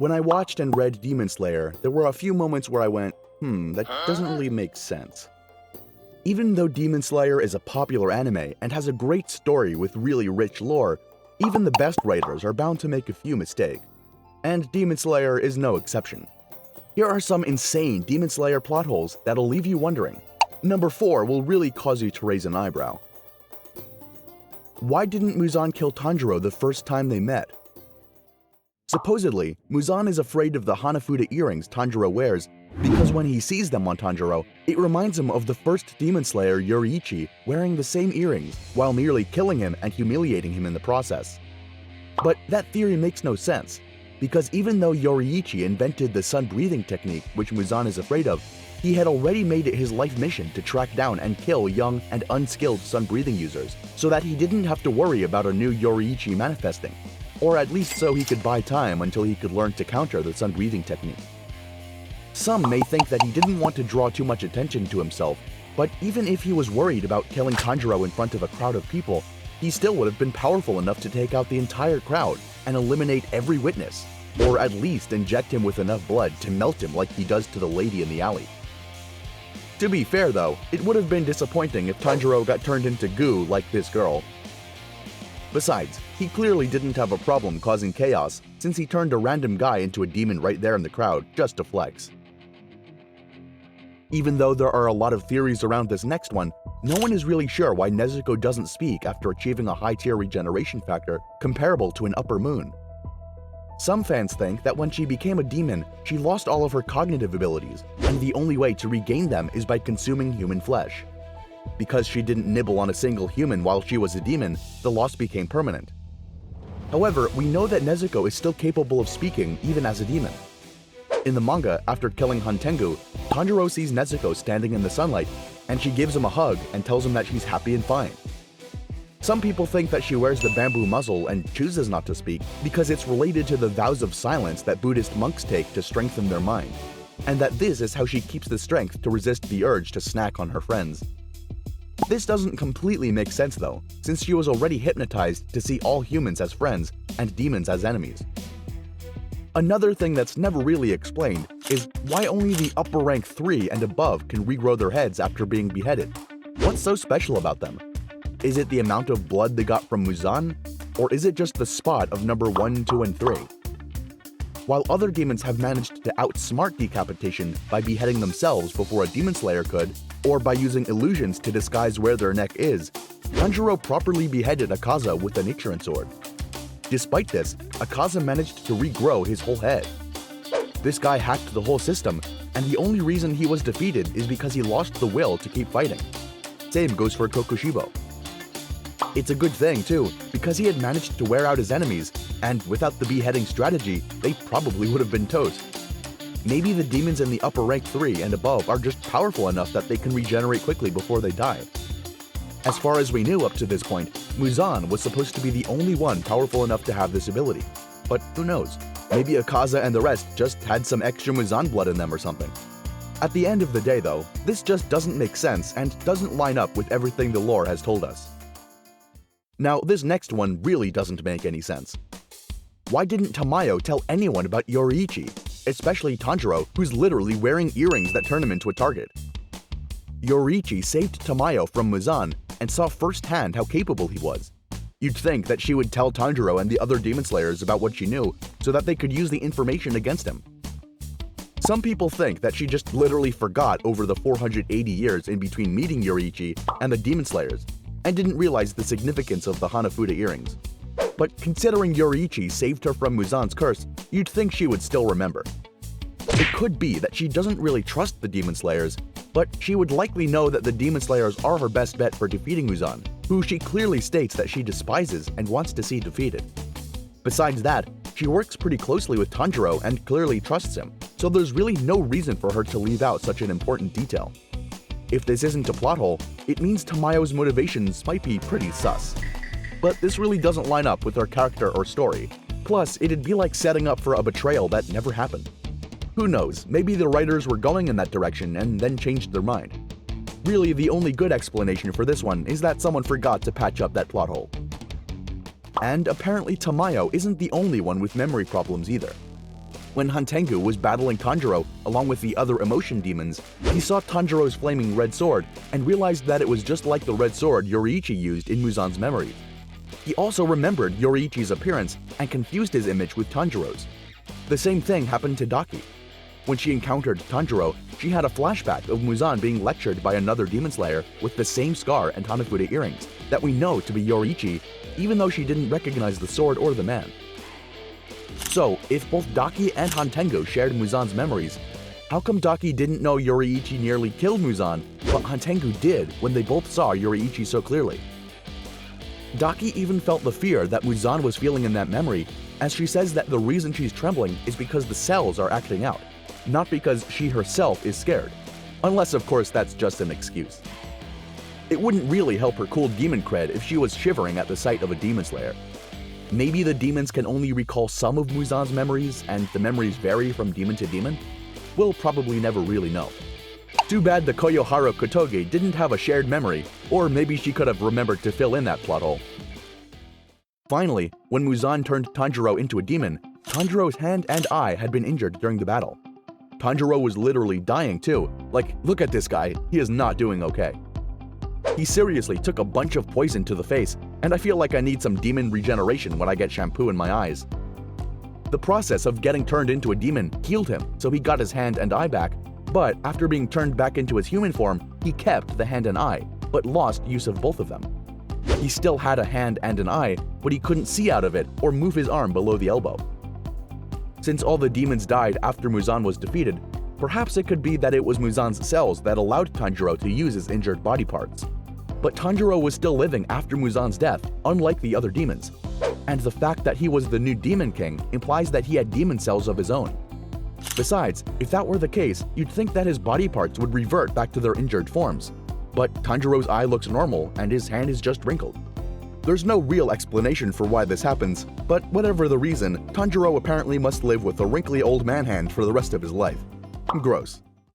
When I watched and read Demon Slayer, there were a few moments where I went, that doesn't really make sense. Even though Demon Slayer is a popular anime and has a great story with really rich lore, even the best writers are bound to make a few mistakes. And Demon Slayer is no exception. Here are some insane Demon Slayer plot holes that'll leave you wondering. Number 4 will really cause you to raise an eyebrow. Why didn't Muzan kill Tanjiro the first time they met? Supposedly, Muzan is afraid of the Hanafuda earrings Tanjiro wears because when he sees them on Tanjiro, it reminds him of the first Demon Slayer Yurichi wearing the same earrings while nearly killing him and humiliating him in the process. But that theory makes no sense, because even though Yurichi invented the sun-breathing technique which Muzan is afraid of, he had already made it his life mission to track down and kill young and unskilled sun-breathing users, so that he didn't have to worry about a new Yurichi manifesting. Or at least so he could buy time until he could learn to counter the sun-breathing technique. Some may think that he didn't want to draw too much attention to himself, but even if he was worried about killing Tanjiro in front of a crowd of people, he still would have been powerful enough to take out the entire crowd and eliminate every witness, or at least inject him with enough blood to melt him like he does to the lady in the alley. To be fair though, it would have been disappointing if Tanjiro got turned into goo like this girl. Besides, he clearly didn't have a problem causing chaos since he turned a random guy into a demon right there in the crowd just to flex. Even though there are a lot of theories around this next one, no one is really sure why Whyneziko doesn't speak after achieving a high-tier regeneration factor comparable to an upper moon. Some fans think that when she became a demon, she lost all of her cognitive abilities, and the only way to regain them is by consuming human flesh. Because she didn't nibble on a single human while she was a demon, the loss became permanent. However, we know that Whyneziko is still capable of speaking even as a demon. In the manga, after killing Hantengu, Tanjiro sees Whyneziko standing in the sunlight, and she gives him a hug and tells him that she's happy and fine. Some people think that she wears the bamboo muzzle and chooses not to speak because it's related to the vows of silence that Buddhist monks take to strengthen their mind, and that this is how she keeps the strength to resist the urge to snack on her friends. This doesn't completely make sense though, since she was already hypnotized to see all humans as friends and demons as enemies. Another thing that's never really explained is why only the upper rank 3 and above can regrow their heads after being beheaded. What's so special about them? Is it the amount of blood they got from Muzan? Or is it just the spot of number 1, 2, and 3? While other demons have managed to outsmart decapitation by beheading themselves before a demon slayer could, or by using illusions to disguise where their neck is, Tanjiro properly beheaded Akaza with a Nichiren sword. Despite this, Akaza managed to regrow his whole head. This guy hacked the whole system, and the only reason he was defeated is because he lost the will to keep fighting. Same goes for Kokushibo. It's a good thing too, because he had managed to wear out his enemies, and without the beheading strategy, they probably would have been toast. Maybe the demons in the upper rank 3 and above are just powerful enough that they can regenerate quickly before they die. As far as we knew up to this point, Muzan was supposed to be the only one powerful enough to have this ability. But who knows, maybe Akaza and the rest just had some extra Muzan blood in them or something. At the end of the day though, this just doesn't make sense and doesn't line up with everything the lore has told us. Now, this next one really doesn't make any sense. Why didn't Tamayo tell anyone about Yurichi, especially Tanjiro, who's literally wearing earrings that turn him into a target? Yurichi saved Tamayo from Muzan and saw firsthand how capable he was. You'd think that she would tell Tanjiro and the other demon slayers about what she knew so that they could use the information against him. Some people think that she just literally forgot over the 480 years in between meeting Yurichi and the demon slayers, and didn't realize the significance of the Hanafuda earrings. But considering Yurichi saved her from Muzan's curse, you'd think she would still remember. It could be that she doesn't really trust the Demon Slayers, but she would likely know that the Demon Slayers are her best bet for defeating Muzan, who she clearly states that she despises and wants to see defeated. Besides that, she works pretty closely with Tanjiro and clearly trusts him, so there's really no reason for her to leave out such an important detail. If this isn't a plot hole, it means Tamayo's motivations might be pretty sus. But this really doesn't line up with her character or story. Plus, it'd be like setting up for a betrayal that never happened. Who knows, maybe the writers were going in that direction and then changed their mind. Really, the only good explanation for this one is that someone forgot to patch up that plot hole. And apparently Tamayo isn't the only one with memory problems either. When Hantengu was battling Tanjiro along with the other emotion demons, he saw Tanjiro's flaming red sword and realized that it was just like the red sword Yurichi used in Muzan's memories. He also remembered Yurichi's appearance and confused his image with Tanjiro's. The same thing happened to Daki. When she encountered Tanjiro, she had a flashback of Muzan being lectured by another demon slayer with the same scar and Hanafuda earrings that we know to be Yurichi, even though she didn't recognize the sword or the man. So, if both Daki and Hantengu shared Muzan's memories, how come Daki didn't know Yurichi nearly killed Muzan, but Hantengu did when they both saw Yurichi so clearly? Daki even felt the fear that Muzan was feeling in that memory, as she says that the reason she's trembling is because the cells are acting out, not because she herself is scared. Unless, of course, that's just an excuse. It wouldn't really help her cool demon cred if she was shivering at the sight of a demon slayer. Maybe the demons can only recall some of Muzan's memories, and the memories vary from demon to demon? We'll probably never really know. Too bad the Koyohara Kotoge didn't have a shared memory, or maybe she could have remembered to fill in that plot hole. Finally, when Muzan turned Tanjiro into a demon, Tanjiro's hand and eye had been injured during the battle. Tanjiro was literally dying too. Like, look at this guy, he is not doing okay. He seriously took a bunch of poison to the face, and I feel like I need some demon regeneration when I get shampoo in my eyes. The process of getting turned into a demon healed him, so he got his hand and eye back, but after being turned back into his human form, he kept the hand and eye, but lost use of both of them. He still had a hand and an eye, but he couldn't see out of it or move his arm below the elbow. Since all the demons died after Muzan was defeated, perhaps it could be that it was Muzan's cells that allowed Tanjiro to use his injured body parts. But Tanjiro was still living after Muzan's death, unlike the other demons. And the fact that he was the new Demon King implies that he had demon cells of his own. Besides, if that were the case, you'd think that his body parts would revert back to their injured forms. But Tanjiro's eye looks normal and his hand is just wrinkled. There's no real explanation for why this happens, but whatever the reason, Tanjiro apparently must live with a wrinkly old man hand for the rest of his life. Gross.